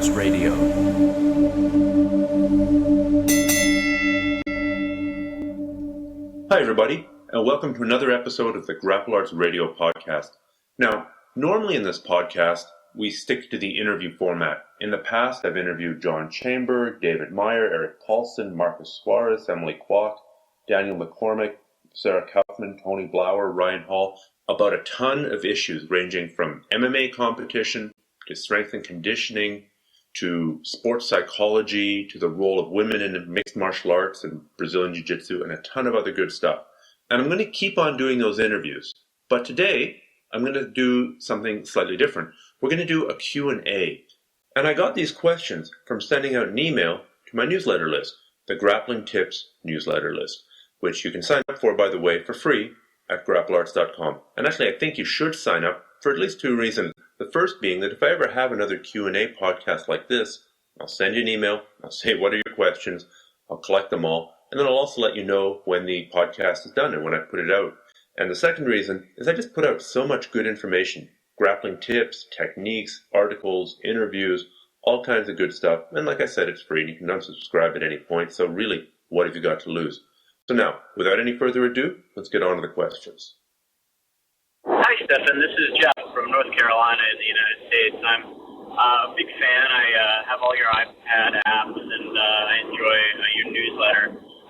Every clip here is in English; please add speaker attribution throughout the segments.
Speaker 1: Arts Radio.
Speaker 2: Hi, everybody, and welcome to another episode of the Grapple Arts Radio podcast. Now, normally in this podcast, we stick to the interview format. In the past, I've interviewed John Chamber, David Meyer, Eric Paulson, Marcus Suarez, Emily Kwok, Daniel McCormick, Sarah Kaufman, Tony Blauer, Ryan Hall, about a ton of issues ranging from MMA competition to strength and conditioning to sports psychology to the role of women in mixed martial arts and Brazilian Jiu-Jitsu and a ton of other good stuff. And I'm going to keep on doing those interviews. But today, I'm going to do something slightly different. We're going to do a Q&A. And I got these questions from sending out an email to my newsletter list, the Grappling Tips newsletter list, which you can sign up for, by the way, for free at grapplearts.com. And actually, I think you should sign up for at least two reasons. The first being that if I ever have another Q&A podcast like this, I'll send you an email, I'll say, what are your questions? I'll collect them all, and then I'll also let you know when the podcast is done and when I put it out. And the second reason is I just put out so much good information, grappling tips, techniques, articles, interviews, all kinds of good stuff. And like I said, it's free and you can unsubscribe at any point. So really, what have you got to lose? So now, without any further ado, let's get on to the questions.
Speaker 3: Hi, Stephan. This is Jeff from North Carolina in the United States. I'm a big fan. I have all your iPad apps, and I enjoy your newsletter.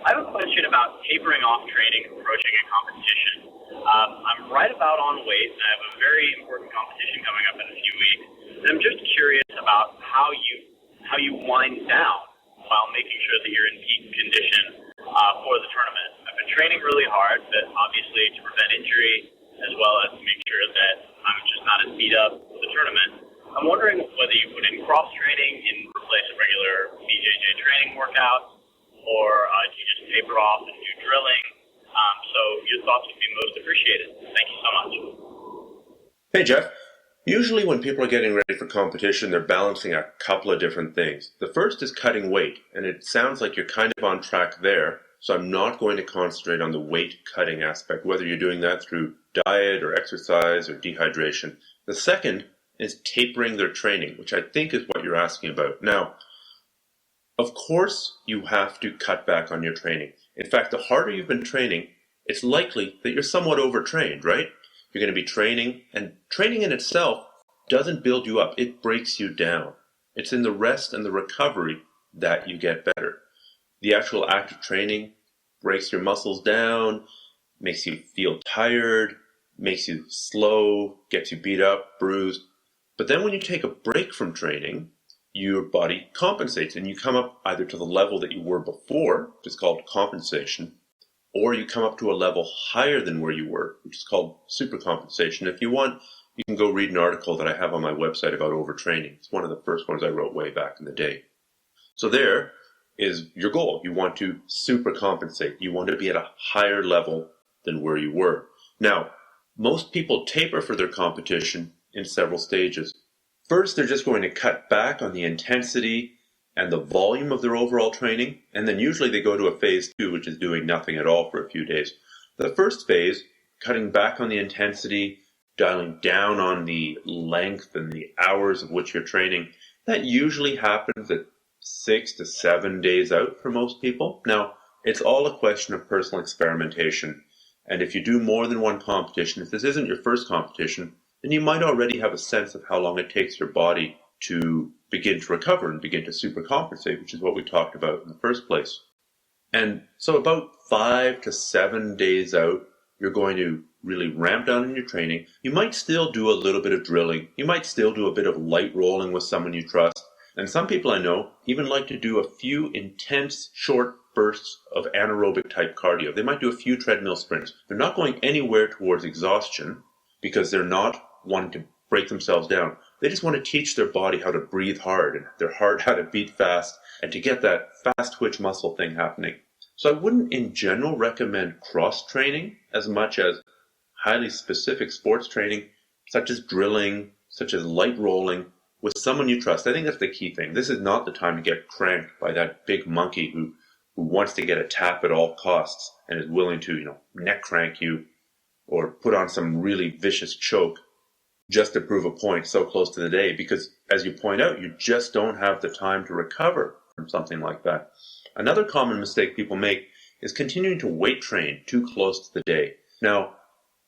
Speaker 3: I have a question about tapering off training approaching a competition. I'm right about on weight, and I have a very important competition coming up in a few weeks. And I'm just curious about how you wind down while making sure that you're in peak condition for the tournament. I've been training really hard, but obviously to prevent injury, as well as to make sure that I'm just not as beat up for the tournament. I'm wondering whether you put in cross-training in place of regular BJJ training workouts, or do you just taper off and do drilling? So your thoughts would be most appreciated. Thank you so much.
Speaker 2: Hey, Jeff. Usually when people are getting ready for competition, they're balancing a couple of different things. The first is cutting weight, and it sounds like you're kind of on track there, so I'm not going to concentrate on the weight cutting aspect, whether you're doing that through diet or exercise or dehydration. The second is tapering their training, which I think is what you're asking about. Now, of course, you have to cut back on your training. In fact, the harder you've been training, it's likely that you're somewhat overtrained, right? You're going to be training, and training in itself doesn't build you up. It breaks you down. It's in the rest and the recovery that you get better. The actual act of training breaks your muscles down, makes you feel tired, makes you slow, gets you beat up, bruised. But then when you take a break from training, your body compensates and you come up either to the level that you were before, which is called compensation, or you come up to a level higher than where you were, which is called supercompensation. If you want, you can go read an article that I have on my website about overtraining. It's one of the first ones I wrote way back in the day. So there is your goal. You want to supercompensate. You want to be at a higher level than where you were. Now, most people taper for their competition in several stages. First, they're just going to cut back on the intensity and the volume of their overall training, and then usually they go to a phase 2, which is doing nothing at all for a few days. The first phase, cutting back on the intensity, dialing down on the length and the hours of which you're training, that usually happens at 6 to 7 days out for most people. Now, it's all a question of personal experimentation, and if you do more than one competition, if this isn't your first competition, then you might already have a sense of how long it takes your body to begin to recover and begin to supercompensate, which is what we talked about in the first place. And so about 5 to 7 days out, you're going to really ramp down in your training. You might still do a little bit of drilling. You might still do a bit of light rolling with someone you trust. And some people I know even like to do a few intense, short bursts of anaerobic type cardio. They might do a few treadmill sprints. They're not going anywhere towards exhaustion because they're not wanting to break themselves down. They just want to teach their body how to breathe hard and their heart how to beat fast and to get that fast twitch muscle thing happening. So I wouldn't in general recommend cross training as much as highly specific sports training, such as drilling, such as light rolling, with someone you trust. I think that's the key thing. This is not the time to get cranked by that big monkey who wants to get a tap at all costs and is willing to, neck crank you or put on some really vicious choke just to prove a point so close to the day. Because as you point out, you just don't have the time to recover from something like that. Another common mistake people make is continuing to weight train too close to the day. Now,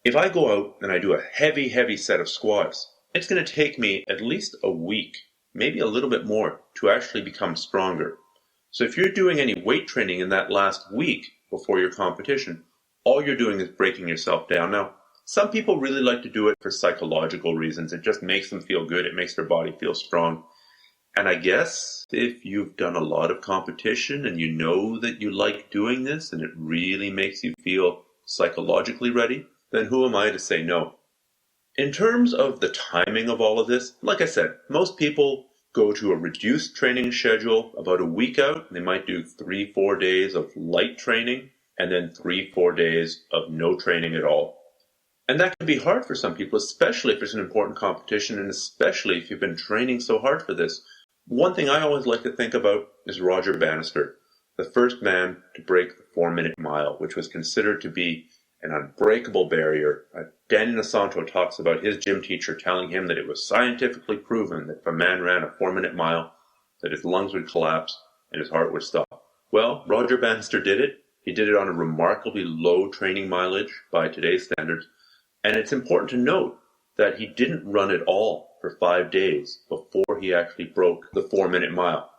Speaker 2: if I go out and I do a heavy set of squats, it's going to take me at least a week, maybe a little bit more, to actually become stronger. So if you're doing any weight training in that last week before your competition, all you're doing is breaking yourself down. Now, some people really like to do it for psychological reasons. It just makes them feel good. It makes their body feel strong. And I guess if you've done a lot of competition and you know that you like doing this and it really makes you feel psychologically ready, then who am I to say no? In terms of the timing of all of this, like I said, most people go to a reduced training schedule about a week out. They might do 3-4 days of light training and then 3-4 days of no training at all. And that can be hard for some people, especially if it's an important competition and especially if you've been training so hard for this. One thing I always like to think about is Roger Bannister, the first man to break the 4-minute mile, which was considered to be an unbreakable barrier. Danny Nasanto talks about his gym teacher telling him that it was scientifically proven that if a man ran a 4-minute mile, that his lungs would collapse and his heart would stop. Well, Roger Bannister did it. He did it on a remarkably low training mileage by today's standards. And it's important to note that he didn't run at all for 5 days before he actually broke the 4-minute mile.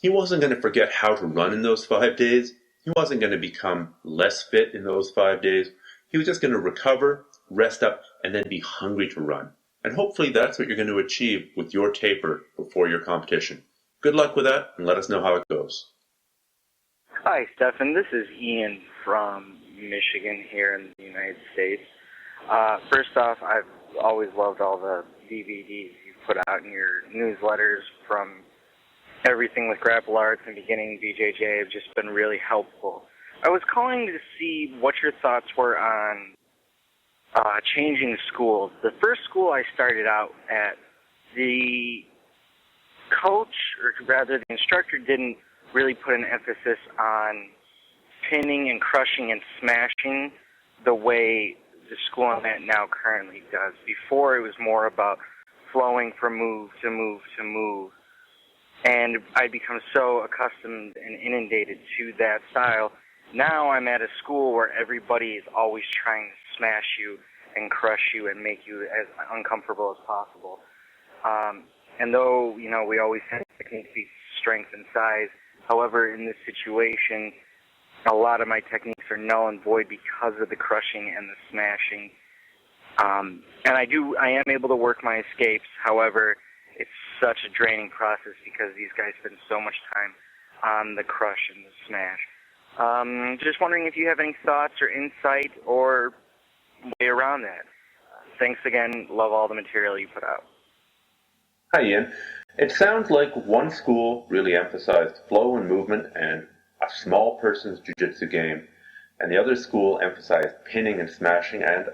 Speaker 2: He wasn't going to forget how to run in those 5 days. He wasn't going to become less fit in those 5 days. He was just going to recover, rest up, and then be hungry to run. And hopefully that's what you're going to achieve with your taper before your competition. Good luck with that, and let us know how it goes.
Speaker 1: Hi, Stephan. This is Ian from Michigan here in the United States. First off, I've always loved all the DVDs you put out in your newsletters, from everything with Grapple Arts and beginning BJJ have just been really helpful. I was calling to see what your thoughts were on changing schools. The first school I started out at, the coach, or rather the instructor, didn't really put an emphasis on pinning and crushing and smashing the way the school I'm at now currently does. Before, it was more about flowing from move to move to move. And I'd become so accustomed and inundated to that style. Now I'm at a school where everybody is always trying to smash you and crush you and make you as uncomfortable as possible. And though, you know, we always say technique beats strength and size, however, in this situation, a lot of my techniques are null and void because of the crushing and the smashing. And I am able to work my escapes. However, it's such a draining process because these guys spend so much time on the crush and the smash. Just wondering if you have any thoughts or insight or way around that. Thanks again. Love all the material you put out.
Speaker 2: Hi, Ian. It sounds like one school really emphasized flow and movement and a small person's jiu-jitsu game, and the other school emphasized pinning and smashing and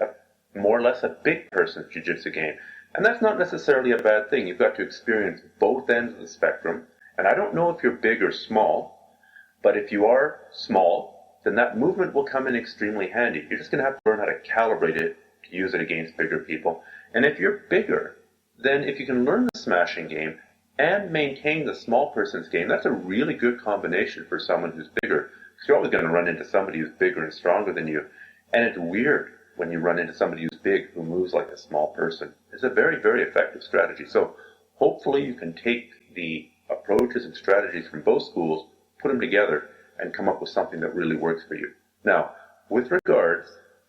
Speaker 2: more or less a big person's jiu-jitsu game. And that's not necessarily a bad thing. You've got to experience both ends of the spectrum. And I don't know if you're big or small, but if you are small, then that movement will come in extremely handy. You're just going to have to learn how to calibrate it to use it against bigger people. And if you're bigger, then if you can learn the smashing game and maintain the small person's game, that's a really good combination for someone who's bigger. Because you're always going to run into somebody who's bigger and stronger than you. And it's weird when you run into somebody who's big who moves like a small person. It's a very, very effective strategy. So hopefully you can take the approaches and strategies from both schools, put them together, and come up with something that really works for you. Now, with regards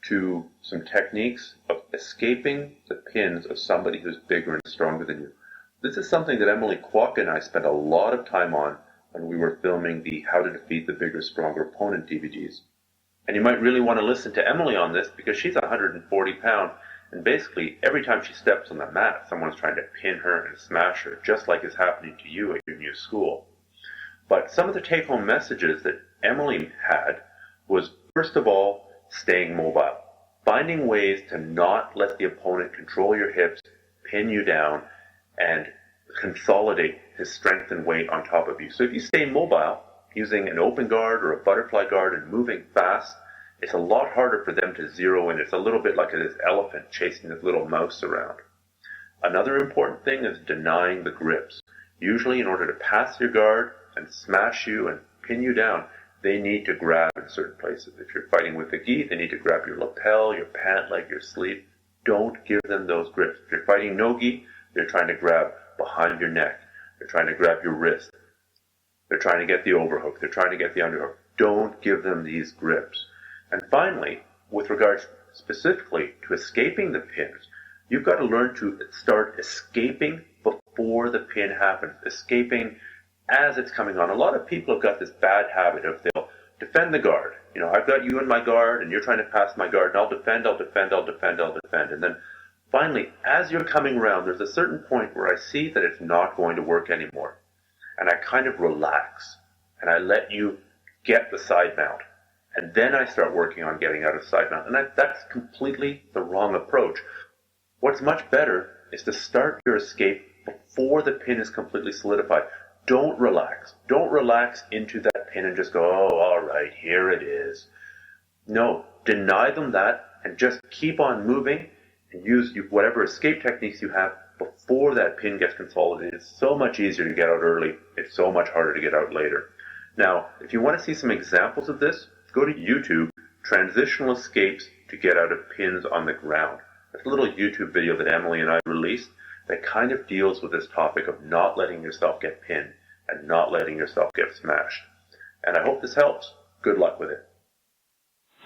Speaker 2: to some techniques of escaping the pins of somebody who's bigger and stronger than you, this is something that Emily Kwok and I spent a lot of time on when we were filming the How to Defeat the Bigger, Stronger Opponent DVDs. And you might really want to listen to Emily on this because she's 140 pounds, and basically every time she steps on the mat, someone's trying to pin her and smash her, just like is happening to you at your new school. But some of the take-home messages that Emily had was, first of all, staying mobile. Finding ways to not let the opponent control your hips, pin you down, and consolidate his strength and weight on top of you. So if you stay mobile, using an open guard or a butterfly guard and moving fast, it's a lot harder for them to zero in. It's a little bit like this elephant chasing this little mouse around. Another important thing is denying the grips. Usually in order to pass your guard and smash you and pin you down, they need to grab in certain places. If you're fighting with the gi, they need to grab your lapel, your pant leg, your sleeve. Don't give them those grips. If you're fighting no gi, they're trying to grab behind your neck. They're trying to grab your wrist. They're trying to get the overhook. They're trying to get the underhook. Don't give them these grips. And finally, with regards specifically to escaping the pins, you've got to learn to start escaping before the pin happens, escaping as it's coming on. A lot of people have got this bad habit of they'll defend the guard. I've got you in my guard and you're trying to pass my guard and I'll defend. And then finally, as you're coming around, there's a certain point where I see that it's not going to work anymore. And I kind of relax and I let you get the side mount. And then I start working on getting out of side mount. And that's completely the wrong approach. What's much better is to start your escape before the pin is completely solidified. Don't relax. Don't relax into that pin and just go, oh, all right, here it is. No, deny them that and just keep on moving and use whatever escape techniques you have before that pin gets consolidated. It's so much easier to get out early. It's so much harder to get out later. Now, if you want to see some examples of this, go to YouTube, Transitional Escapes to get out of pins on the ground. It's a little YouTube video that Emily and I released that kind of deals with this topic of not letting yourself get pinned and not letting yourself get smashed. And I hope this helps. Good luck with it.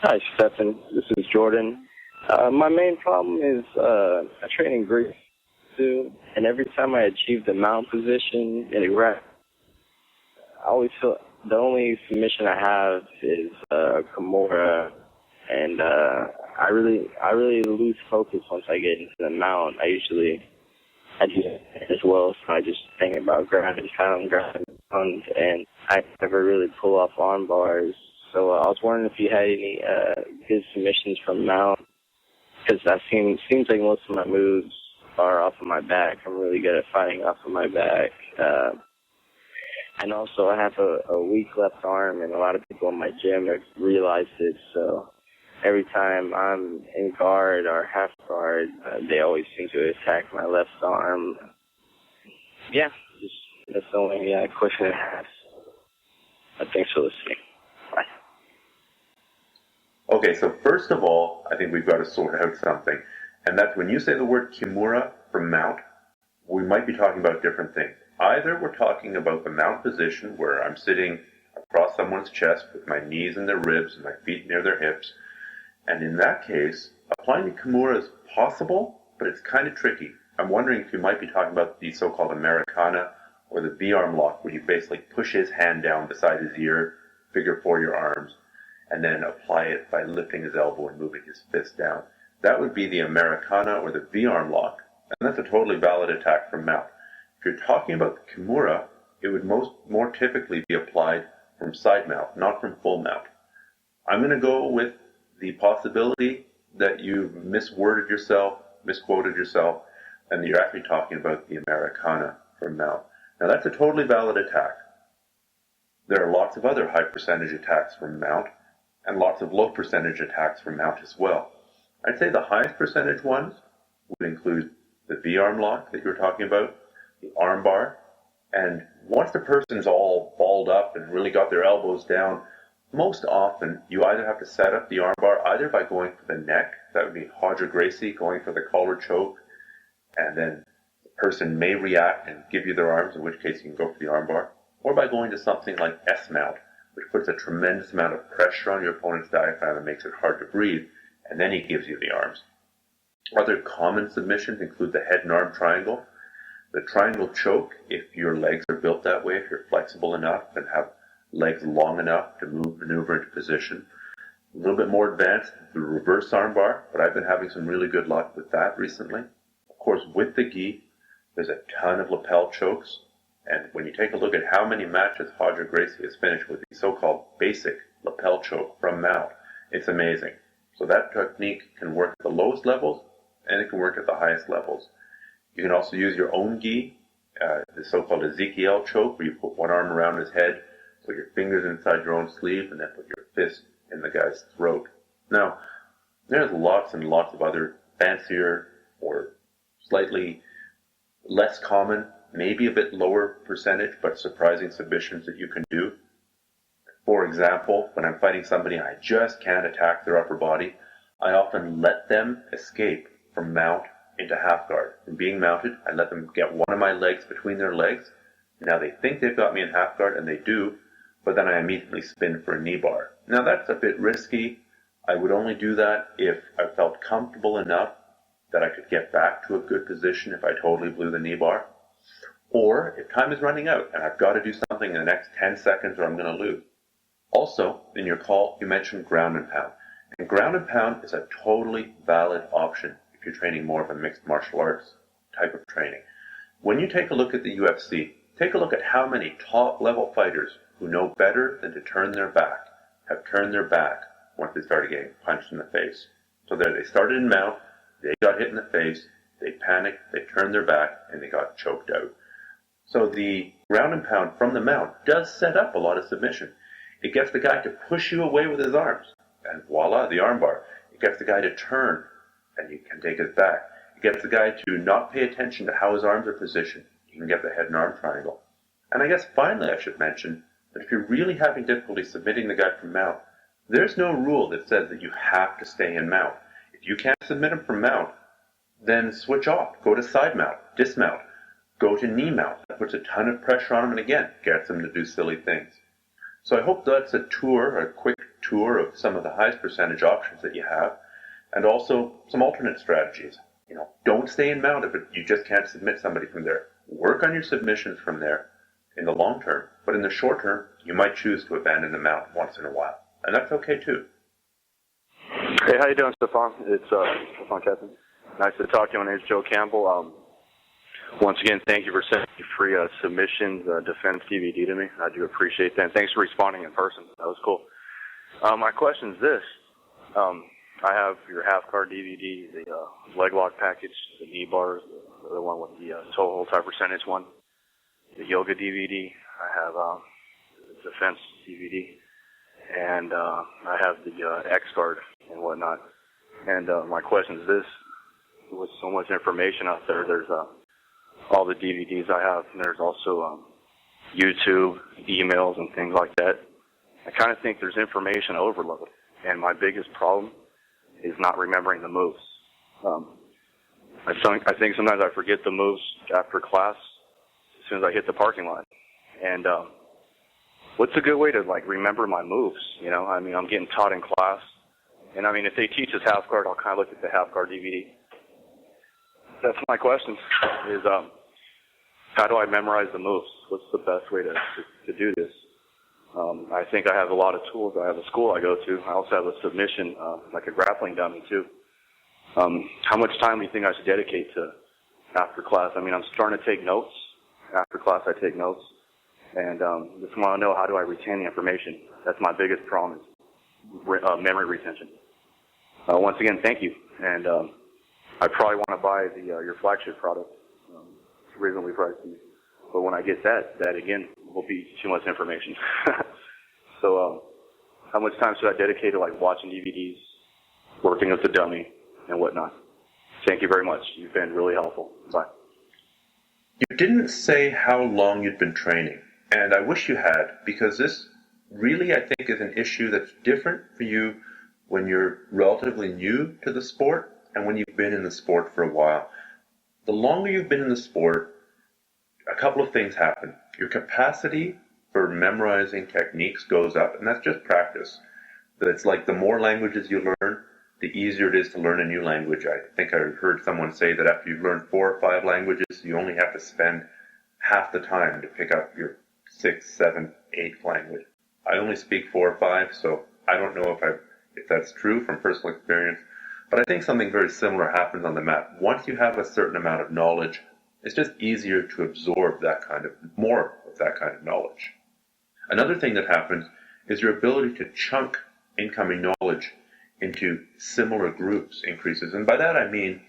Speaker 4: Hi, Stephan. This is Jordan. My main problem is I train in Greece too, and every time I achieve the mount position in a grab, I always feel the only submission I have is Kimura, and I really lose focus once I get into the mount. I do that as well, so I just think about grabbing pound, and I never really pull off arm bars. So I was wondering if you had any good submissions from mount, because that seems like most of my moves are off of my back. I'm really good at fighting off of my back. And also I have a weak left arm, and a lot of people in my gym have realized it, so every time I'm in guard or half guard, they always seem to attack my left arm. Yeah, that's the only question I have. Thanks for listening. Bye.
Speaker 2: Okay, so first of all, I think we've got to sort out something. And that's when you say the word Kimura for mount, we might be talking about different things. Either we're talking about the mount position where I'm sitting across someone's chest with my knees in their ribs and my feet near their hips. And in that case, applying the Kimura is possible, but it's kind of tricky. I'm wondering if you might be talking about the so-called Americana or the V-arm lock, where you basically push his hand down beside his ear, figure four your arms, and then apply it by lifting his elbow and moving his fist down. That would be the Americana or the V-arm lock, and that's a totally valid attack from mount. If you're talking about the Kimura, it would more typically be applied from side mount, not from full mount. I'm going to go with the possibility that you misquoted yourself, and that you're actually talking about the Americana from mount. Now that's a totally valid attack. There are lots of other high percentage attacks from mount, and lots of low percentage attacks from mount as well. I'd say the highest percentage ones would include the V-arm lock that you were talking about, the arm bar, and once the person's all balled up and really got their elbows down, most often you either have to set up the arm bar either by going for the neck, that would be Hodge or Gracie going for the collar choke, and then the person may react and give you their arms, in which case you can go for the arm bar, or by going to something like S-mount, which puts a tremendous amount of pressure on your opponent's diaphragm and makes it hard to breathe, and then he gives you the arms. Other common submissions include the head and arm triangle, the triangle choke, if your legs are built that way, if you're flexible enough and have legs long enough to maneuver into position. A little bit more advanced, the reverse arm bar, but I've been having some really good luck with that recently. Of course, with the gi, there's a ton of lapel chokes, and when you take a look at how many matches Hodge or Gracie has finished with the so-called basic lapel choke from mount, it's amazing. So that technique can work at the lowest levels, and it can work at the highest levels. You can also use your own gi, the so-called Ezekiel Choke, where you put one arm around his head, put your fingers inside your own sleeve, and then put your fist in the guy's throat. Now, there's lots and lots of other fancier or slightly less common, maybe a bit lower percentage, but surprising submissions that you can do. For example, when I'm fighting somebody and I just can't attack their upper body, I often let them escape from mount into half guard. From being mounted, I let them get one of my legs between their legs. Now they think they've got me in half guard, and they do, but then I immediately spin for a knee bar. Now that's a bit risky. I would only do that if I felt comfortable enough that I could get back to a good position if I totally blew the knee bar. Or if time is running out and I've got to do something in the next 10 seconds or I'm going to lose. Also, in your call, you mentioned ground and pound. And ground and pound is a totally valid option if you're training more of a mixed martial arts type of training. When you take a look at the UFC, take a look at how many top-level fighters who know better than to turn their back have turned their back once they started getting punched in the face. So there, they started in mount, they got hit in the face, they panicked, they turned their back, and they got choked out. So the ground and pound from the mount does set up a lot of submission. It gets the guy to push you away with his arms, and voila, the arm bar. It gets the guy to turn, and you can take his back. It gets the guy to not pay attention to how his arms are positioned. You can get the head and arm triangle. And I guess finally I should mention that if you're really having difficulty submitting the guy from mount, there's no rule that says that you have to stay in mount. If you can't submit him from mount, then switch off. Go to side mount, dismount. Go to knee mount. That puts a ton of pressure on him and again, gets him to do silly things. So I hope that's a quick tour of some of the highest percentage options that you have, and also some alternate strategies. Don't stay in mount if you just can't submit somebody from there. Work on your submissions from there in the long term, but in the short term, you might choose to abandon the mount once in a while, and that's okay too.
Speaker 5: Hey, how you doing, Stephan? It's Stephan Kesting. Nice to talk to you. My name is Joe Campbell. Once again, thank you for sending me free submissions defense DVD to me. I do appreciate that. And thanks for responding in person. That was cool. My question is this. I have your half-card DVD, the leg lock package, the knee bars, the other one with the toe hold type percentage one, the yoga DVD. I have the defense DVD, and I have the X-card and whatnot. And my question is this. With so much information out there, there's all the DVDs I have, and there's also YouTube, emails, and things like that. I kind of think there's information overload, and my biggest problem is not remembering the moves. I think sometimes I forget the moves after class as soon as I hit the parking lot. And what's a good way to remember my moves? I'm getting taught in class, and if they teach us half guard, I'll kind of look at the half guard DVD. That's my question, is how do I memorize the moves? What's the best way to do this? I think I have a lot of tools. I have a school I go to. I also have a submission, like a grappling dummy too. How much time do you think I should dedicate to after class? I'm starting to take notes. After class I take notes. And just want to know, how do I retain the information? That's my biggest problem, is memory retention. Once again, thank you. And I probably want to buy your flagship product. It's reasonably priced. But when I get that again will be too much information. So how much time should I dedicate to watching DVDs, working with the dummy, and whatnot? Thank you very much. You've been really helpful. Bye.
Speaker 2: You didn't say how long you'd been training, and I wish you had, because this really, I think, is an issue that's different for you when you're relatively new to the sport and when you've been in the sport for a while. The longer you've been in the sport, a couple of things happen. Your capacity for memorizing techniques goes up, and that's just practice. It's like the more languages you learn, the easier it is to learn a new language. I think I heard someone say that after you've learned 4 or 5 languages, you only have to spend half the time to pick up your 6th, 7th, 8th language. I only speak 4 or 5, so I don't know if that's true from personal experience, but I think something very similar happens on the mat. Once you have a certain amount of knowledge, it's just easier to absorb more of that kind of knowledge. Another thing that happens is your ability to chunk incoming knowledge into similar groups increases. And by that I mean,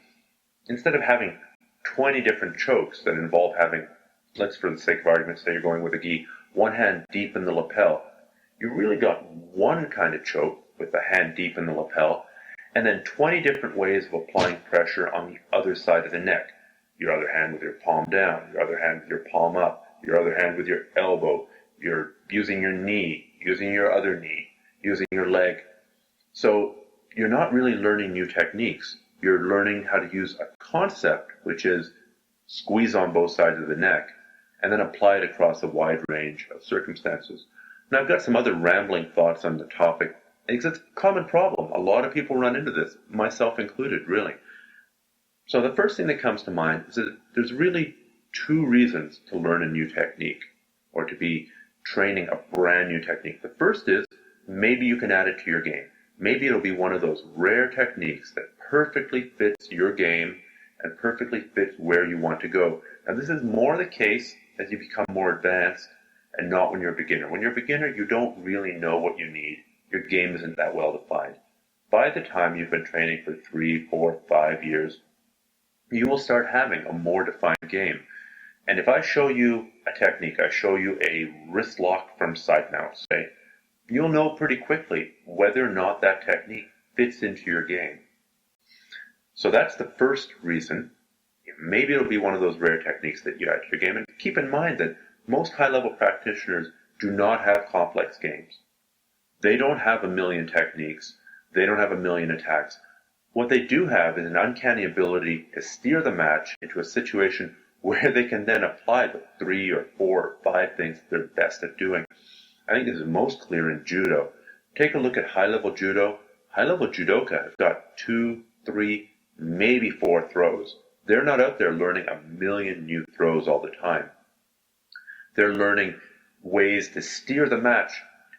Speaker 2: instead of having 20 different chokes that involve having, let's for the sake of argument say you're going with a gi, one hand deep in the lapel, you really got one kind of choke with the hand deep in the lapel, and then 20 different ways of applying pressure on the other side of the neck. your other hand with your palm down, your other hand with your palm up, your other hand with your elbow, you're using your knee, using your other knee, using your leg. So you're not really learning new techniques. You're learning how to use a concept, which is squeeze on both sides of the neck, and then apply it across a wide range of circumstances. Now, I've got some other rambling thoughts on the topic. It's a common problem. A lot of people run into this, myself included, really. So the first thing that comes to mind is that there's really two reasons to learn a new technique or to be training a brand new technique. The first is maybe you can add it to your game. Maybe it'll be one of those rare techniques that perfectly fits your game and perfectly fits where you want to go. Now, this is more the case as you become more advanced and not when you're a beginner. When you're a beginner, you don't really know what you need. Your game isn't that well defined. By the time you've been training for 3, 4, 5 years, you will start having a more defined game. And if I show you a technique, I show you a wrist lock from side mount, say, you'll know pretty quickly whether or not that technique fits into your game. So that's the first reason. Maybe it'll be one of those rare techniques that you add to your game. And keep in mind that most high-level practitioners do not have complex games. They don't have a million techniques. They don't have a million attacks. What they do have is an uncanny ability to steer the match into a situation where they can then apply the 3 or 4 or 5 things that they're best at doing. I think this is most clear in judo. Take a look at high-level judo. High-level judoka have got 2, 3, maybe 4 throws. They're not out there learning a million new throws all the time. They're learning ways to steer the match,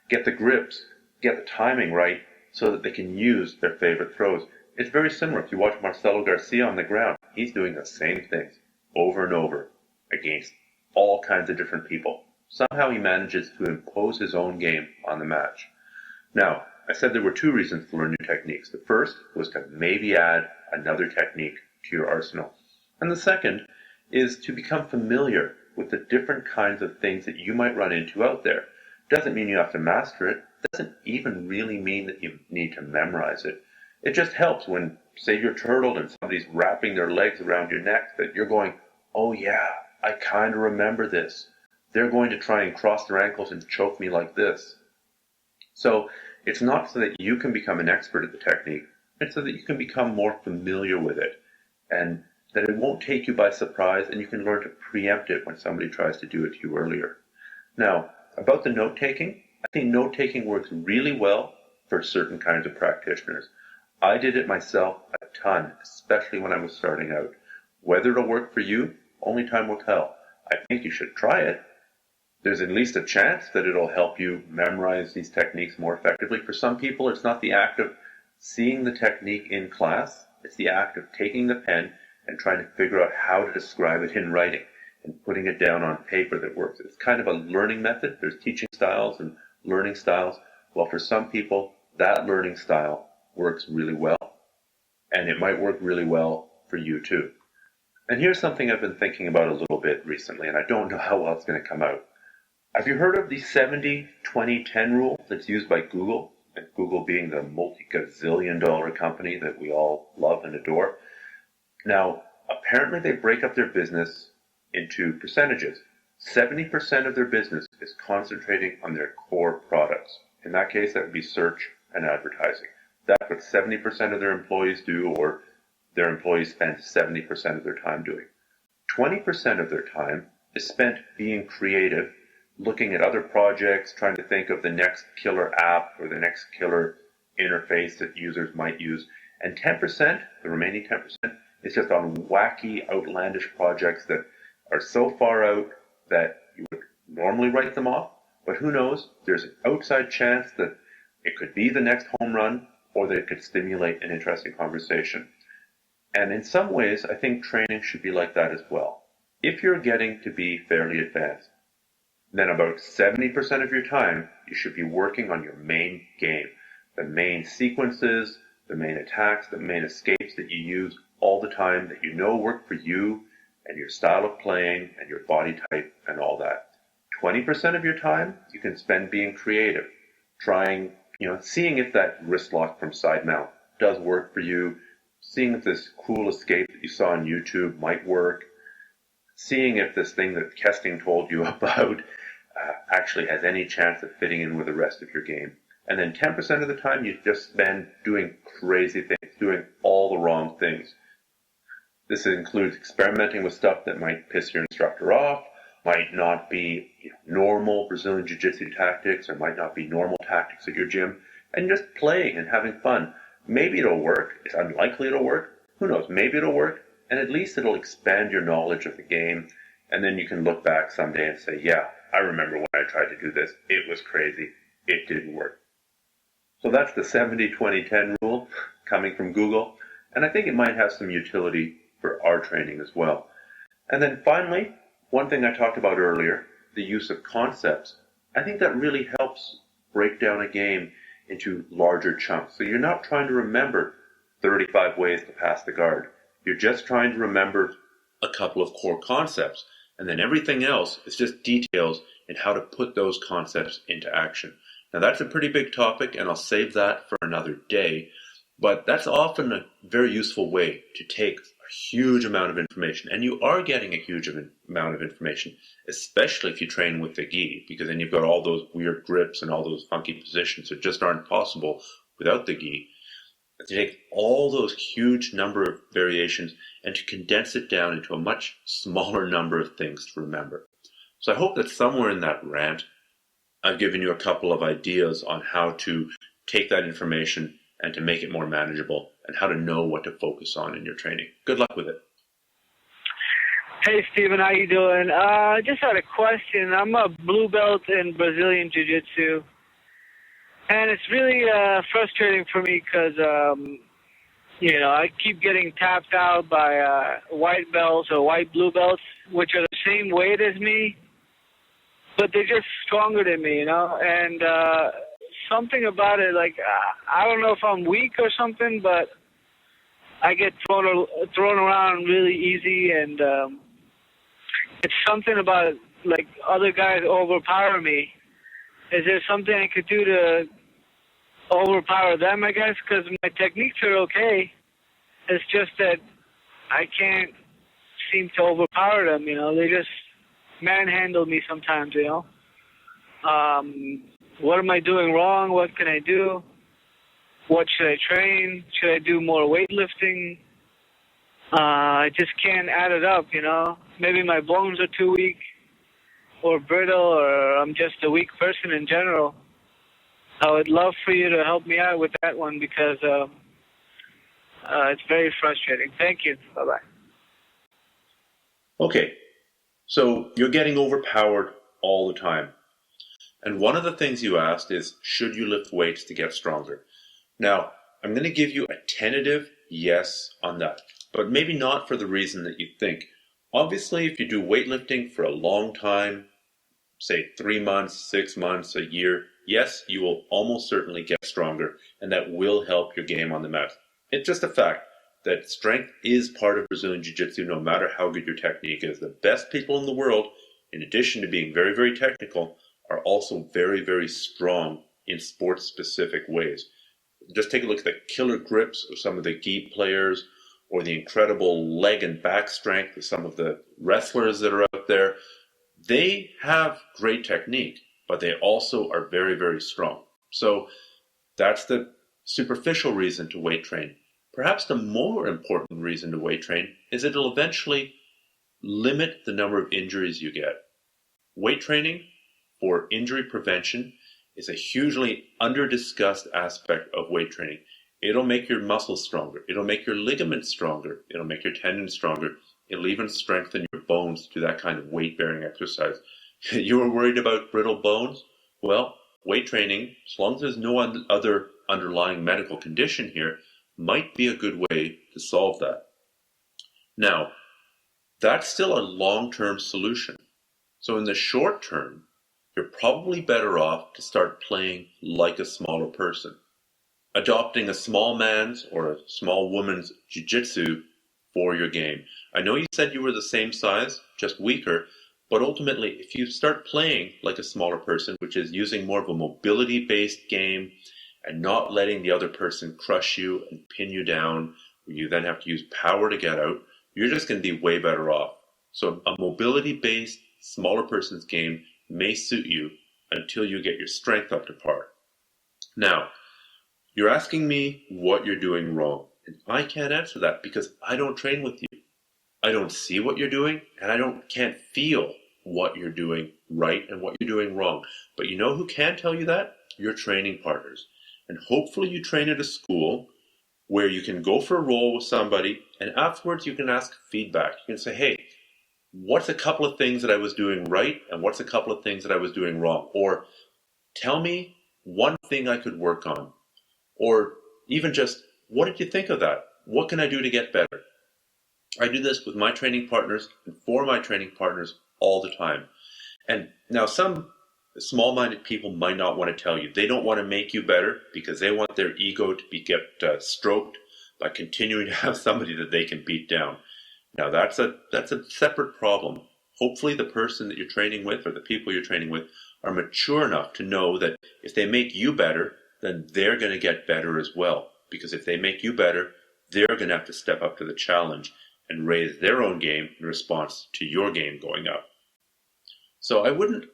Speaker 2: get the grips, get the timing right, so that they can use their favorite throws. It's very similar. If you watch Marcelo Garcia on the ground, he's doing the same things over and over against all kinds of different people. Somehow he manages to impose his own game on the match. Now, I said there were 2 reasons to learn new techniques. The first was to maybe add another technique to your arsenal. And the second is to become familiar with the different kinds of things that you might run into out there. Doesn't mean you have to master it. Doesn't even really mean that you need to memorize it. It just helps when, say, you're turtled and somebody's wrapping their legs around your neck, that you're going, oh yeah, I kind of remember this. They're going to try and cross their ankles and choke me like this. So it's not so that you can become an expert at the technique. It's so that you can become more familiar with it, and that it won't take you by surprise, and you can learn to preempt it when somebody tries to do it to you earlier. Now, about the note-taking, I think note-taking works really well for certain kinds of practitioners. I did it myself a ton, especially when I was starting out. Whether it'll work for you, only time will tell. I think you should try it. There's at least a chance that it'll help you memorize these techniques more effectively. For some people, it's not the act of seeing the technique in class. It's the act of taking the pen and trying to figure out how to describe it in writing and putting it down on paper that works. It's kind of a learning method. There's teaching styles and learning styles. Well, for some people, that learning style works really well. And it might work really well for you too. And here's something I've been thinking about a little bit recently, and I don't know how well it's going to come out. Have you heard of the 70-20-10 rule that's used by Google? And Google being the multi-gazillion-dollar company that we all love and adore. Now, apparently they break up their business into percentages. 70% of their business is concentrating on their core products. In that case, that would be search and advertising. That's what 70% of their employees do, or their employees spend 70% of their time doing. 20% of their time is spent being creative, looking at other projects, trying to think of the next killer app or the next killer interface that users might use. And 10%, the remaining 10%, is just on wacky, outlandish projects that are so far out that you would normally write them off. But who knows? There's an outside chance that it could be the next home run, or that it could stimulate an interesting conversation. And in some ways, I think training should be like that as well. If you're getting to be fairly advanced, then about 70% of your time, you should be working on your main game. The main sequences, the main attacks, the main escapes that you use all the time, that you know work for you and your style of playing and your body type and all that. 20% of your time, you can spend being creative, trying, seeing if that wrist lock from side mount does work for you, seeing if this cool escape that you saw on YouTube might work, seeing if this thing that Kesting told you about actually has any chance of fitting in with the rest of your game. And then 10% of the time you just spend doing crazy things, doing all the wrong things. This includes experimenting with stuff that might piss your instructor off, might not be normal Brazilian Jiu-Jitsu tactics, or might not be normal tactics at your gym, and just playing and having fun. Maybe it'll work. It's unlikely it'll work. Who knows? Maybe it'll work, and at least it'll expand your knowledge of the game, and then you can look back someday and say, yeah, I remember when I tried to do this. It was crazy. It didn't work. So that's the 70-20-10 rule coming from Google, and I think it might have some utility for our training as well. And then finally, one thing I talked about earlier, the use of concepts. I think that really helps break down a game into larger chunks. So you're not trying to remember 35 ways to pass the guard. You're just trying to remember a couple of core concepts. And then everything else is just details in how to put those concepts into action. Now that's a pretty big topic, and I'll save that for another day. But that's often a very useful way to take a huge amount of information. And you are getting a huge amount of information, especially if you train with the gi, because then you've got all those weird grips and all those funky positions that just aren't possible without the gi. To take all those huge number of variations and to condense it down into a much smaller number of things to remember. So I hope that somewhere in that rant, I've given you a couple of ideas on how to take that information and to make it more manageable, and how to know what to focus on in your training. Good luck with it.
Speaker 6: Hey, Stephen, how you doing? Just had a question. I'm a blue belt in Brazilian Jiu-Jitsu, and it's really frustrating for me because, I keep getting tapped out by white belts or white blue belts, which are the same weight as me, but they're just stronger than me, and something about it, I don't know if I'm weak or something, but I get thrown around really easy, and it's something about, other guys overpower me. Is there something I could do to overpower them, I guess? Because my techniques are okay. It's just that I can't seem to overpower them, They just manhandle me sometimes, What am I doing wrong? What can I do? What should I train? Should I do more weightlifting? I just can't add it up, Maybe my bones are too weak or brittle, or I'm just a weak person in general. I would love for you to help me out with that one because it's very frustrating. Thank you. Bye-bye.
Speaker 2: Okay, so you're getting overpowered all the time. And one of the things you asked is, should you lift weights to get stronger? Now, I'm going to give you a tentative yes on that, but maybe not for the reason that you think. Obviously, if you do weightlifting for a long time, say 3 months, 6 months, a year, yes, you will almost certainly get stronger, and that will help your game on the mat. It's just a fact that strength is part of Brazilian Jiu-Jitsu, no matter how good your technique is. The best people in the world, in addition to being very, very technical, are also very, very strong in sports-specific ways. Just take a look at the killer grips of some of the gi players, or the incredible leg and back strength of some of the wrestlers that are out there. They have great technique, but they also are very, very strong. So that's the superficial reason to weight train. Perhaps the more important reason to weight train is it'll eventually limit the number of injuries you get. Weight training for injury prevention is a hugely under-discussed aspect of weight training. It'll make your muscles stronger. It'll make your ligaments stronger. It'll make your tendons stronger. It'll even strengthen your bones to do that kind of weight-bearing exercise. You were worried about brittle bones? Well, weight training, as long as there's no other underlying medical condition here, might be a good way to solve that. Now, that's still a long-term solution. So in the short term, you're probably better off to start playing like a smaller person, adopting a small man's or a small woman's jiu-jitsu for your game. I know you said you were the same size, just weaker, but ultimately, if you start playing like a smaller person, which is using more of a mobility-based game and not letting the other person crush you and pin you down, you then have to use power to get out, you're just going to be way better off. So a mobility-based, smaller person's game may suit you until you get your strength up to par. Now, you're asking me what you're doing wrong, and I can't answer that because I don't train with you. I don't see what you're doing, and I can't feel what you're doing right and what you're doing wrong. But you know who can tell you that? Your training partners. And hopefully you train at a school where you can go for a roll with somebody, and afterwards you can ask feedback. You can say, hey, what's a couple of things that I was doing right, and what's a couple of things that I was doing wrong? Or tell me one thing I could work on. Or even just, what did you think of that? What can I do to get better? I do this with my training partners and for my training partners all the time. And now some small-minded people might not want to tell you. They don't want to make you better because they want their ego to get stroked by continuing to have somebody that they can beat down. Now that's a separate problem. Hopefully the person that you're training with or the people you're training with are mature enough to know that if they make you better, then they're going to get better as well. Because if they make you better, they're going to have to step up to the challenge and raise their own game in response to your game going up. So I wouldn't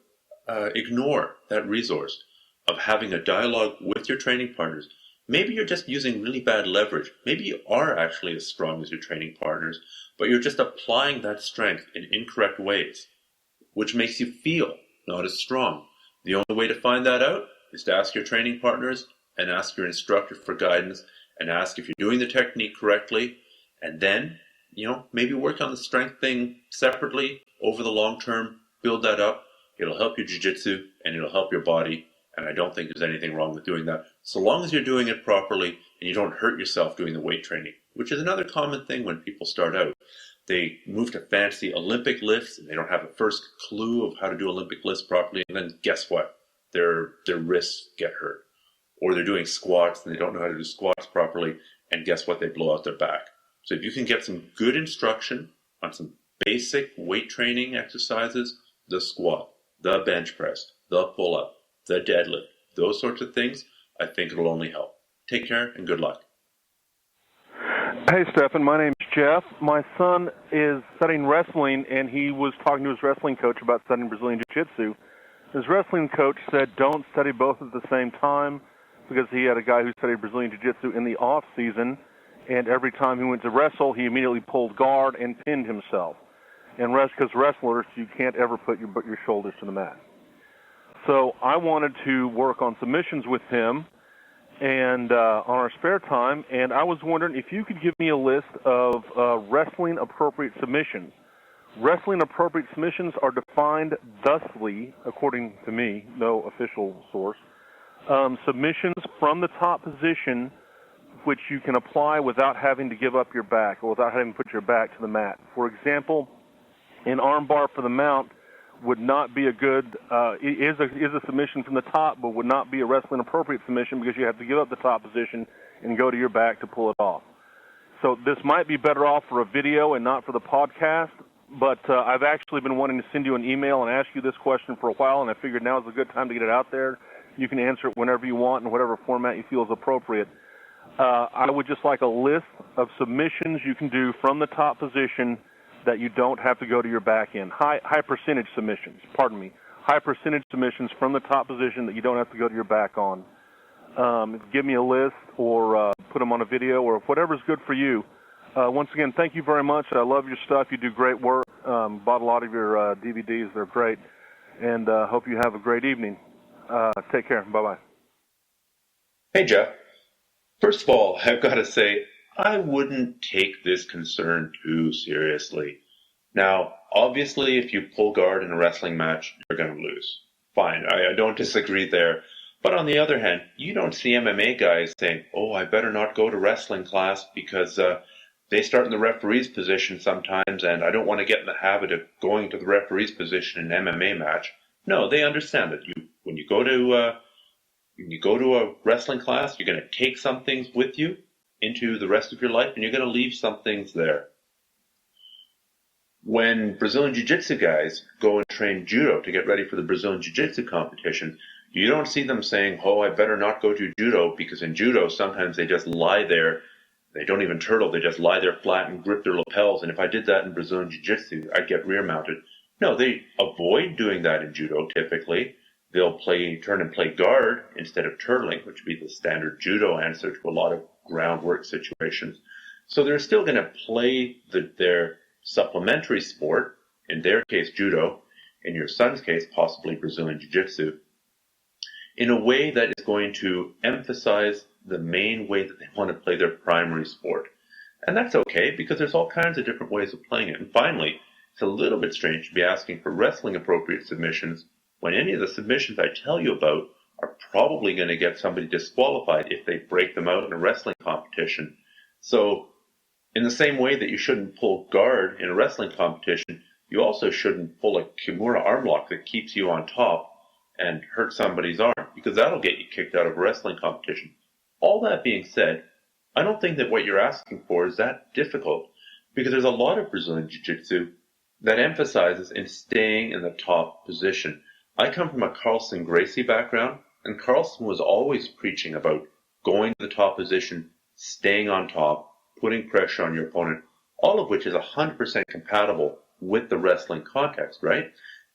Speaker 2: ignore that resource of having a dialogue with your training partners. Maybe you're just using really bad leverage. Maybe you are actually as strong as your training partners, but you're just applying that strength in incorrect ways, which makes you feel not as strong. The only way to find that out is to ask your training partners and ask your instructor for guidance and ask if you're doing the technique correctly, and then, maybe work on the strength thing separately over the long term, build that up. It'll help your jiu-jitsu and it'll help your body, and I don't think there's anything wrong with doing that, so long as you're doing it properly and you don't hurt yourself doing the weight training, which is another common thing when people start out. They move to fancy Olympic lifts and they don't have a first clue of how to do Olympic lifts properly, and then guess what? Their wrists get hurt. Or they're doing squats and they don't know how to do squats properly, and guess what? They blow out their back. So if you can get some good instruction on some basic weight training exercises, the squat, the bench press, the pull-up, the deadlift, those sorts of things, I think it'll only help. Take care and good luck.
Speaker 7: Hey, Stephan. My name's Jeff. My son is studying wrestling, and he was talking to his wrestling coach about studying Brazilian Jiu-Jitsu. His wrestling coach said don't study both at the same time because he had a guy who studied Brazilian Jiu-Jitsu in the off-season, and every time he went to wrestle, he immediately pulled guard and pinned himself. And because wrestlers, you can't ever put your shoulders to the mat. So I wanted to work on submissions with him and on our spare time, and I was wondering if you could give me a list of wrestling-appropriate submissions. Wrestling-appropriate submissions are defined thusly, according to me, no official source, submissions from the top position which you can apply without having to give up your back or without having to put your back to the mat. For example, an armbar for the mount would not be a good, is a submission from the top, but would not be a wrestling appropriate submission because you have to give up the top position and go to your back to pull it off. So this might be better off for a video and not for the podcast, but I've actually been wanting to send you an email and ask you this question for a while, and I figured now is a good time to get it out there. You can answer it whenever you want in whatever format you feel is appropriate. I would just like a list of submissions you can do from the top position that you don't have to go to your back in. High percentage submissions, high percentage submissions from the top position that you don't have to go to your back on. Give me a list or put them on a video or whatever's good for you. Once again, thank you very much. I love your stuff. You do great work. Bought a lot of your DVDs. They're great. And hope you have a great evening. Take care. Bye-bye.
Speaker 2: Hey, Jeff. First of all, I've got to say, I wouldn't take this concern too seriously. Now, obviously, if you pull guard in a wrestling match, you're going to lose. Fine, I don't disagree there. But on the other hand, you don't see MMA guys saying, oh, I better not go to wrestling class because they start in the referee's position sometimes, and I don't want to get in the habit of going to the referee's position in an MMA match. No, they understand that when you go to a wrestling class, you're going to take some things with you into the rest of your life, and you're going to leave some things there. When Brazilian Jiu-Jitsu guys go and train judo to get ready for the Brazilian Jiu-Jitsu competition, you don't see them saying, oh, I better not go to judo, because in judo, sometimes they just lie there They don't even turtle. They just lie there flat and grip their lapels. And if I did that in Brazilian Jiu-Jitsu, I'd get rear-mounted. No, they avoid doing that in Judo typically. They'll turn and play guard instead of turtling, which would be the standard Judo answer to a lot of groundwork situations. So they're still going to play their supplementary sport, in their case Judo, in your son's case possibly Brazilian Jiu-Jitsu, in a way that is going to emphasize the main way that they want to play their primary sport. And that's okay, because there's all kinds of different ways of playing it. And finally, it's a little bit strange to be asking for wrestling appropriate submissions when any of the submissions I tell you about are probably going to get somebody disqualified if they break them out in a wrestling competition. So in the same way that you shouldn't pull guard in a wrestling competition, you also shouldn't pull a Kimura arm lock that keeps you on top and hurt somebody's arm, because that'll get you kicked out of a wrestling competition. All that being said, I don't think that what you're asking for is that difficult, because there's a lot of Brazilian Jiu-Jitsu that emphasizes in staying in the top position. I come from a Carlson Gracie background, and Carlson was always preaching about going to the top position, staying on top, putting pressure on your opponent, all of which is 100% compatible with the wrestling context, right?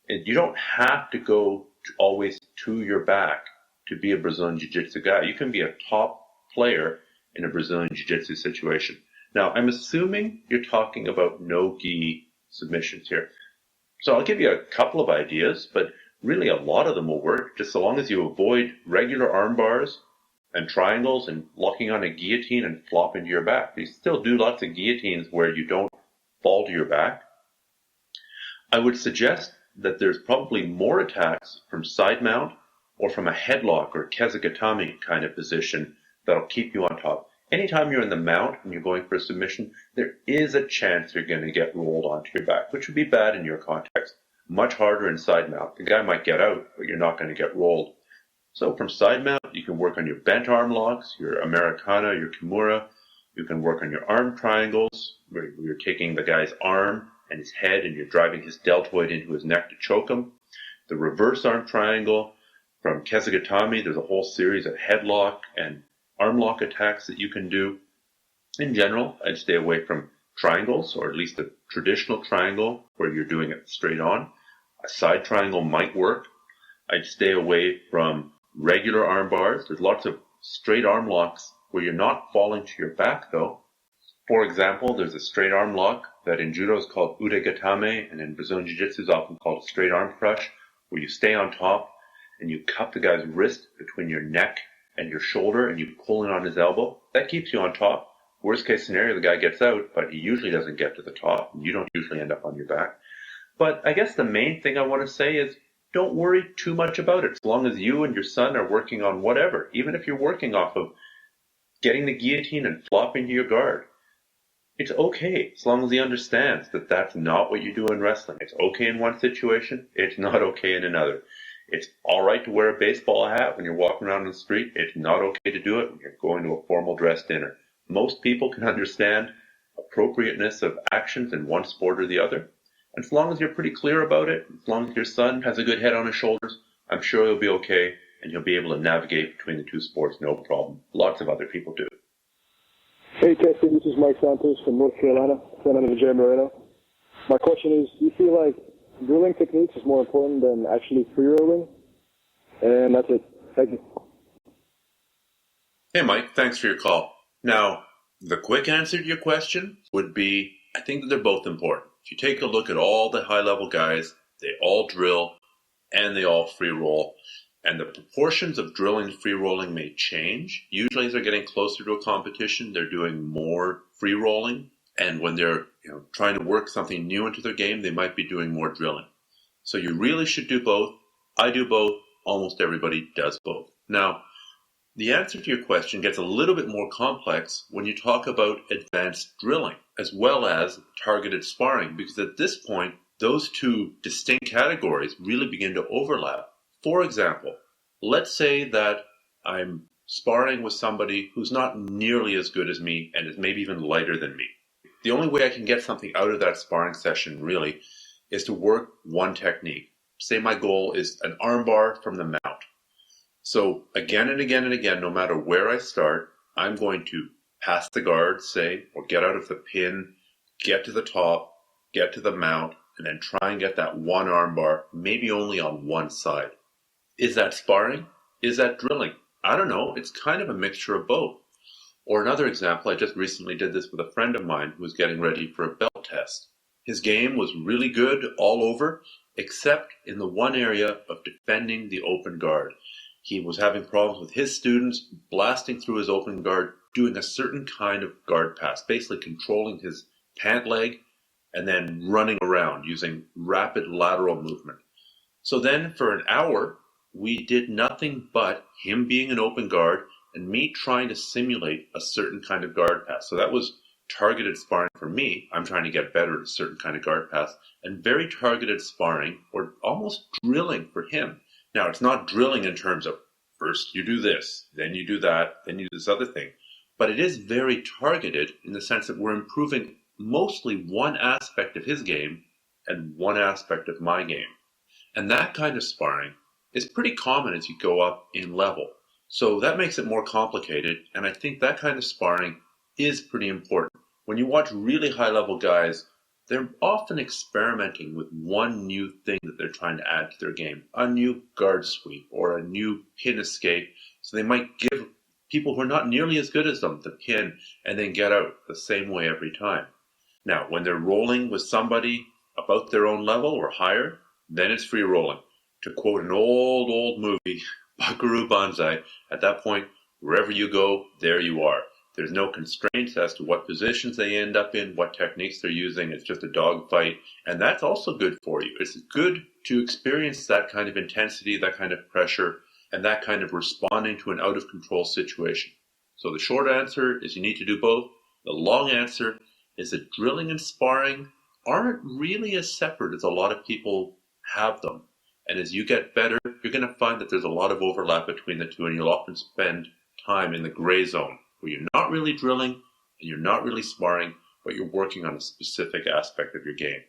Speaker 2: And you don't have to go always to your back to be a Brazilian Jiu-Jitsu guy. You can be a top player in a Brazilian Jiu-Jitsu situation. Now, I'm assuming you're talking about no-gi submissions here. So I'll give you a couple of ideas, but really a lot of them will work, just so long as you avoid regular arm bars and triangles and locking on a guillotine and flop into your back. You still do lots of guillotines where you don't fall to your back. I would suggest that there's probably more attacks from side mount or from a headlock or kezigatami kind of position that'll keep you on top. Anytime you're in the mount and you're going for a submission, there is a chance you're going to get rolled onto your back, which would be bad in your context. Much harder in side mount. The guy might get out, but you're not going to get rolled. So from side mount, you can work on your bent arm locks, your Americana, your Kimura. You can work on your arm triangles, where you're taking the guy's arm and his head and you're driving his deltoid into his neck to choke him. The reverse arm triangle from kezigatami, there's a whole series of headlock and arm lock attacks that you can do. In general, I'd stay away from triangles, or at least a traditional triangle where you're doing it straight on. A side triangle might work. I'd stay away from regular arm bars. There's lots of straight arm locks where you're not falling to your back, though. For example, there's a straight arm lock that in Judo is called udegatame, and in Brazilian Jiu-Jitsu is often called a straight arm crush, where you stay on top and you cup the guy's wrist between your neck and your shoulder and you pull in on his elbow. That keeps you on top. Worst case scenario, the guy gets out, but he usually doesn't get to the top, and you don't usually end up on your back. But I guess the main thing I want to say is don't worry too much about it, as long as you and your son are working on whatever, even if you're working off of getting the guillotine and flopping to your guard. It's okay, as long as he understands that that's not what you do in wrestling. It's okay in one situation, it's not okay in another. It's all right to wear a baseball hat when you're walking around the street. It's not okay to do it when you're going to a formal dress dinner. Most people can understand appropriateness of actions in one sport or the other. And as long as you're pretty clear about it, as long as your son has a good head on his shoulders, I'm sure he'll be okay, and he'll be able to navigate between the two sports no problem. Lots of other people do.
Speaker 8: Hey, Kesting, this is Mike Santos from North Carolina, Senator Jay Moreno. My question is, do you feel like drilling techniques is more important than actually free rolling? And that's it. Thank you.
Speaker 2: Hey, Mike, thanks for your call. Now, the quick answer to your question would be, I think that they're both important. If you take a look at all the high-level guys, they all drill and they all free roll. And the proportions of drilling and free rolling may change. Usually as they're getting closer to a competition, they're doing more free rolling. And when they're trying to work something new into their game, they might be doing more drilling. So you really should do both. I do both. Almost everybody does both. Now, the answer to your question gets a little bit more complex when you talk about advanced drilling as well as targeted sparring, because at this point, those two distinct categories really begin to overlap. For example, let's say that I'm sparring with somebody who's not nearly as good as me and is maybe even lighter than me. The only way I can get something out of that sparring session really is to work one technique. Say my goal is an armbar from the mount. So again and again and again, no matter where I start, I'm going to Pass the guard, say, or get out of the pin, get to the top, get to the mount, and then try and get that one arm bar, maybe only on one side. Is that sparring? Is that drilling? I don't know. It's kind of a mixture of both. Or another example, I just recently did this with a friend of mine who was getting ready for a belt test. His game was really good all over, except in the one area of defending the open guard. He was having problems with his students blasting through his open guard, doing a certain kind of guard pass, basically controlling his pant leg and then running around using rapid lateral movement. So then for an hour, we did nothing but him being an open guard and me trying to simulate a certain kind of guard pass. So that was targeted sparring for me. I'm trying to get better at a certain kind of guard pass, and very targeted sparring or almost drilling for him. Now, it's not drilling in terms of first you do this, then you do that, then you do this other thing. But it is very targeted in the sense that we're improving mostly one aspect of his game and one aspect of my game. And that kind of sparring is pretty common as you go up in level. So that makes it more complicated, and I think that kind of sparring is pretty important. When you watch really high-level guys, they're often experimenting with one new thing that they're trying to add to their game, a new guard sweep or a new pin escape. So they might give people who are not nearly as good as them the pin and then get out the same way every time. Now, when they're rolling with somebody about their own level or higher, then it's free rolling. To quote an old movie, Buckaroo Banzai, at that point, wherever you go, there you are. There's no constraints as to what positions they end up in, what techniques they're using. It's just a dogfight, and that's also good for you. It's good to experience that kind of intensity, that kind of pressure, and that kind of responding to an out-of-control situation. So the short answer is you need to do both. The long answer is that drilling and sparring aren't really as separate as a lot of people have them. And as you get better, you're going to find that there's a lot of overlap between the two, and you'll often spend time in the gray zone where you're not really drilling and you're not really sparring, but you're working on a specific aspect of your game.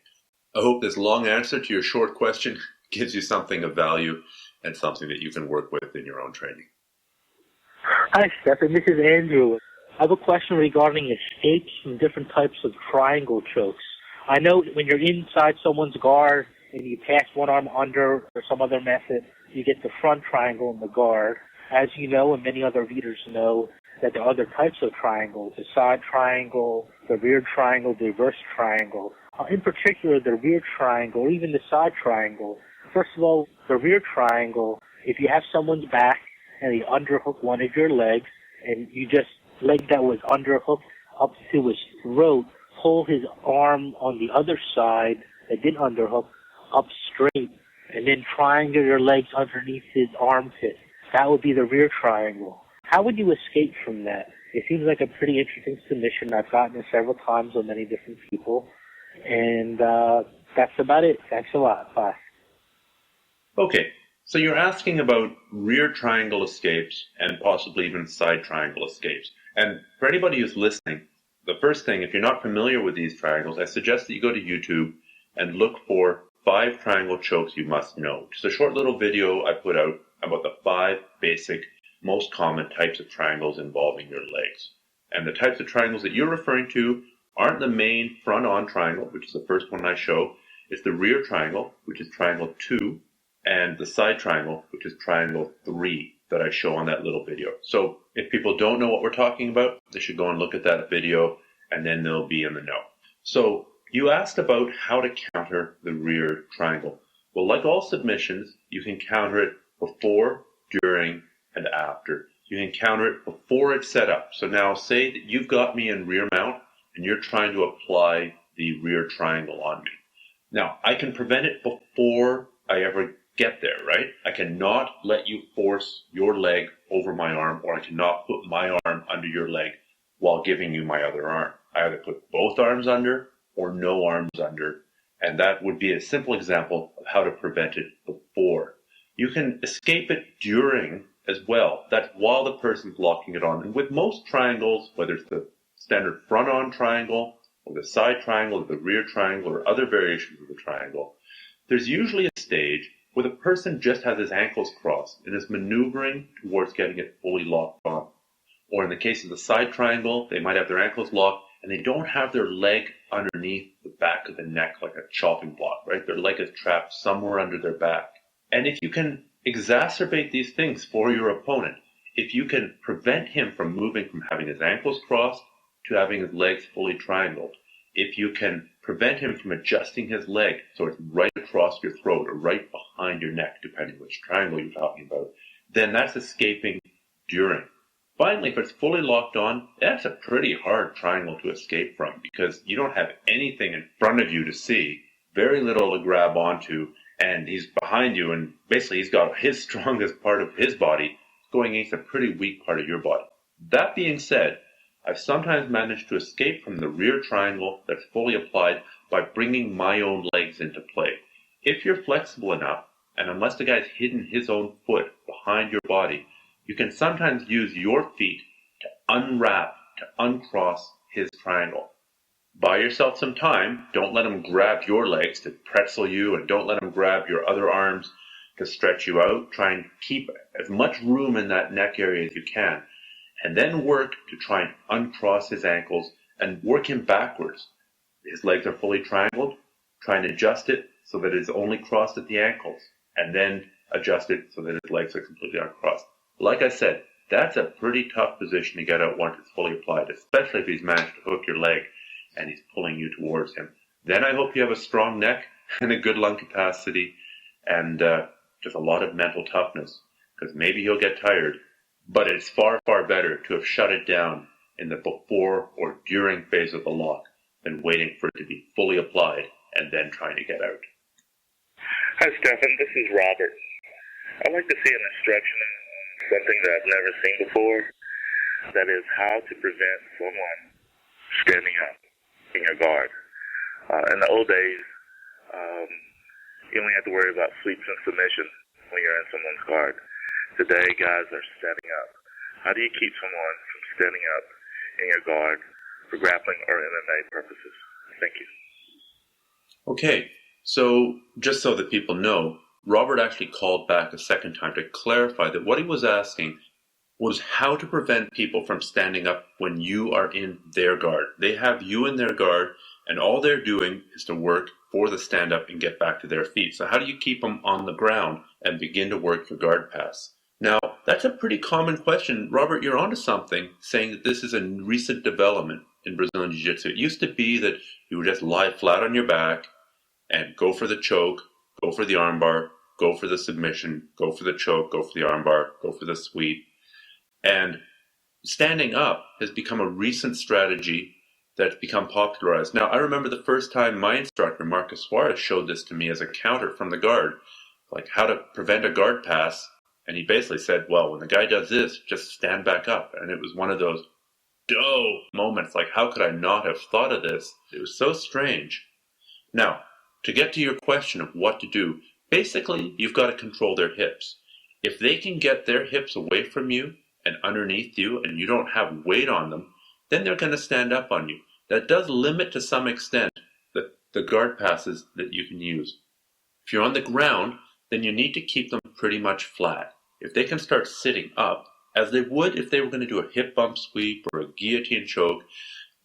Speaker 2: I hope this long answer to your short question gives you something of value and something that you can work with in your own training.
Speaker 9: Hi, Stephan. This is Andrew. I have a question regarding escapes from different types of triangle chokes. I know when you're inside someone's guard and you pass one arm under or some other method, you get the front triangle in the guard. As you know, and many other readers know, that there are other types of triangles, the side triangle, the rear triangle, the reverse triangle. In particular, the rear triangle, or even the side triangle. First of all, the rear triangle, if you have someone's back and you underhook one of your legs, and you just leg that was underhooked up to his throat, pull his arm on the other side that didn't underhook up straight, and then triangle your legs underneath his armpit. That would be the rear triangle. How would you escape from that? It seems like a pretty interesting submission. I've gotten it several times with many different people. And that's about it. Thanks a lot. Bye.
Speaker 2: Okay, so you're asking about rear triangle escapes and possibly even side triangle escapes. And for anybody who's listening, the first thing, if you're not familiar with these triangles, I suggest that you go to YouTube and look for 5 triangle chokes you must know. Just a short little video I put out about the 5 basic, most common types of triangles involving your legs. And the types of triangles that you're referring to aren't the main front-on triangle, which is the first one I show. It's the rear triangle, which is triangle 2, and the side triangle, which is triangle 3, that I show on that little video. So if people don't know what we're talking about, they should go and look at that video, and then they'll be in the know. So you asked about how to counter the rear triangle. Well, like all submissions, you can counter it before, during, and after. You can counter it before it's set up. So now say that you've got me in rear mount and you're trying to apply the rear triangle on me. Now, I can prevent it before I ever get there, right? I cannot let you force your leg over my arm, or I cannot put my arm under your leg while giving you my other arm. I either put both arms under or no arms under, and that would be a simple example of how to prevent it before. You can escape it during as well. That's while the person's locking it on. And with most triangles, whether it's the standard front-on triangle, or the side triangle, or the rear triangle, or other variations of the triangle, there's usually a stage where the person just has his ankles crossed and is maneuvering towards getting it fully locked on. Or in the case of the side triangle, they might have their ankles locked and they don't have their leg underneath the back of the neck like a chopping block, right? Their leg is trapped somewhere under their back. And if you can exacerbate these things for your opponent, if you can prevent him from moving from having his ankles crossed to having his legs fully triangled, if you can prevent him from adjusting his leg so it's right across your throat or right behind your neck, depending which triangle you're talking about, then that's escaping during. Finally, if it's fully locked on, that's a pretty hard triangle to escape from because you don't have anything in front of you to see, very little to grab onto, and he's behind you, and basically he's got his strongest part of his body going against a pretty weak part of your body. That being said, I've sometimes managed to escape from the rear triangle that's fully applied by bringing my own legs into play. If you're flexible enough, and unless the guy's hidden his own foot behind your body, you can sometimes use your feet to unwrap, to uncross his triangle. Buy yourself some time. Don't let him grab your legs to pretzel you, and don't let him grab your other arms to stretch you out. Try and keep as much room in that neck area as you can, and then work to try and uncross his ankles and work him backwards. His legs are fully triangled. Try and adjust it so that it's only crossed at the ankles, and then adjust it so that his legs are completely uncrossed. Like I said, that's a pretty tough position to get out once it's fully applied, especially if he's managed to hook your leg and he's pulling you towards him. Then I hope you have a strong neck and a good lung capacity and just a lot of mental toughness, because maybe he'll get tired, but it's far, far better to have shut it down in the before or during phase of the lock than waiting for it to be fully applied and then trying to get out.
Speaker 10: Hi, Stephan. This is Robert. I'd like to see an instruction on something that I've never seen before. That is how to prevent someone standing up in your guard. In the old days, you only had to worry about sweeps and submission when you're in someone's guard. Today, guys are standing up. How do you keep someone from standing up in your guard for grappling or MMA purposes? Thank you.
Speaker 2: Okay, so just so that people know, Robert actually called back a second time to clarify that what he was asking was how to prevent people from standing up when you are in their guard. They have you in their guard, and all they're doing is to work for the stand-up and get back to their feet. So how do you keep them on the ground and begin to work your guard pass? Now, that's a pretty common question. Robert, you're onto something, saying that this is a recent development in Brazilian Jiu-Jitsu. It used to be that you would just lie flat on your back and go for the choke, go for the armbar, go for the submission, go for the choke, go for the armbar, go for the sweep. And standing up has become a recent strategy that's become popularized. Now, I remember the first time my instructor, Marcus Suarez, showed this to me as a counter from the guard, like how to prevent a guard pass. And he basically said, well, when the guy does this, just stand back up. And it was one of those moments, like, how could I not have thought of this? It was so strange. Now, to get to your question of what to do, basically, you've got to control their hips. If they can get their hips away from you and underneath you and you don't have weight on them, then they're going to stand up on you. That does limit to some extent the guard passes that you can use. If you're on the ground, then you need to keep them pretty much flat. If they can start sitting up, as they would if they were going to do a hip bump sweep or a guillotine choke,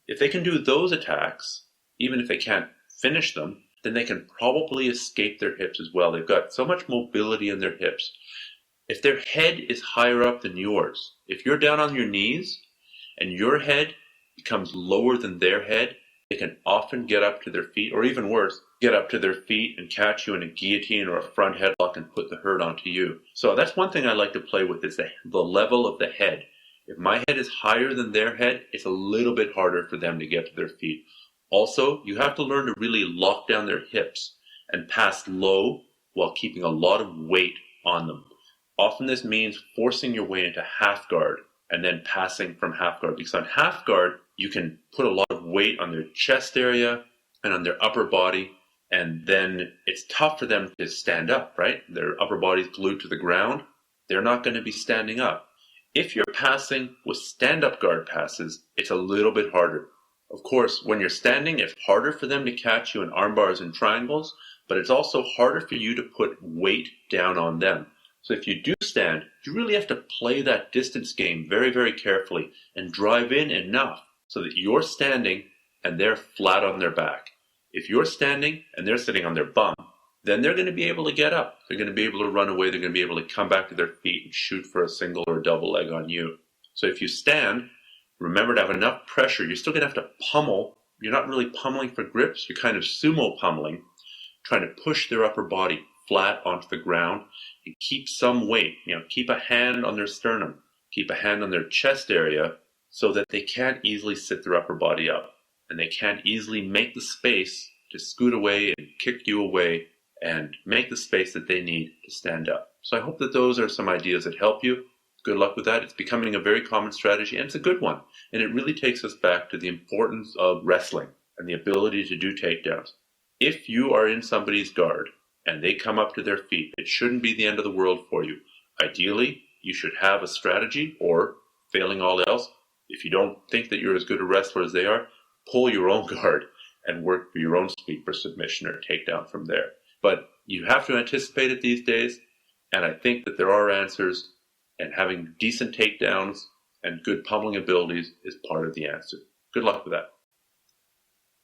Speaker 2: if they can do those attacks, even if they can't finish them, then they can probably escape their hips as well. They've got so much mobility in their hips. If their head is higher up than yours, if you're down on your knees and your head becomes lower than their head, they can often get up to their feet, or even worse, get up to their feet and catch you in a guillotine or a front headlock and put the hurt onto you. So that's one thing I like to play with, is the level of the head. If my head is higher than their head, it's a little bit harder for them to get to their feet. Also, you have to learn to really lock down their hips and pass low while keeping a lot of weight on them. Often this means forcing your way into half guard and then passing from half guard, because on half guard, you can put a lot of weight on their chest area and on their upper body, and then it's tough for them to stand up, right? Their upper body's glued to the ground. They're not going to be standing up. If you're passing with stand-up guard passes, it's a little bit harder. Of course, when you're standing, it's harder for them to catch you in arm bars and triangles, but it's also harder for you to put weight down on them. So if you do stand, you really have to play that distance game very, very carefully and drive in enough so that you're standing and they're flat on their back. If you're standing and they're sitting on their bum, then they're going to be able to get up. They're going to be able to run away. They're going to be able to come back to their feet and shoot for a single or a double leg on you. So if you stand, remember to have enough pressure. You're still going to have to pummel. You're not really pummeling for grips. You're kind of sumo pummeling, trying to push their upper body flat onto the ground and keep some weight. Keep a hand on their sternum, keep a hand on their chest area so that they can't easily sit their upper body up and they can't easily make the space to scoot away and kick you away and make the space that they need to stand up. So I hope that those are some ideas that help you. Good luck with that. It's becoming a very common strategy, and it's a good one. And it really takes us back to the importance of wrestling and the ability to do takedowns. If you are in somebody's guard and they come up to their feet, it shouldn't be the end of the world for you. Ideally, you should have a strategy, or failing all else, if you don't think that you're as good a wrestler as they are, pull your own guard and work for your own speed for submission or takedown from there. But you have to anticipate it these days, and I think that there are answers, and having decent takedowns and good pummeling abilities is part of the answer. Good luck with that.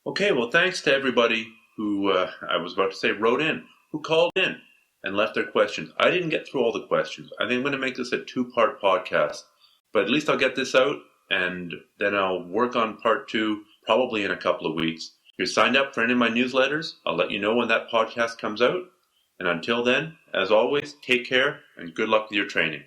Speaker 2: Okay, well, thanks to everybody who, I was about to say wrote in, who called in and left their questions. I didn't get through all the questions. I think I'm going to make this a 2-part podcast, but at least I'll get this out, and then I'll work on part 2 probably in a couple of weeks. If you're signed up for any of my newsletters, I'll let you know when that podcast comes out. And until then, as always, take care and good luck with your training.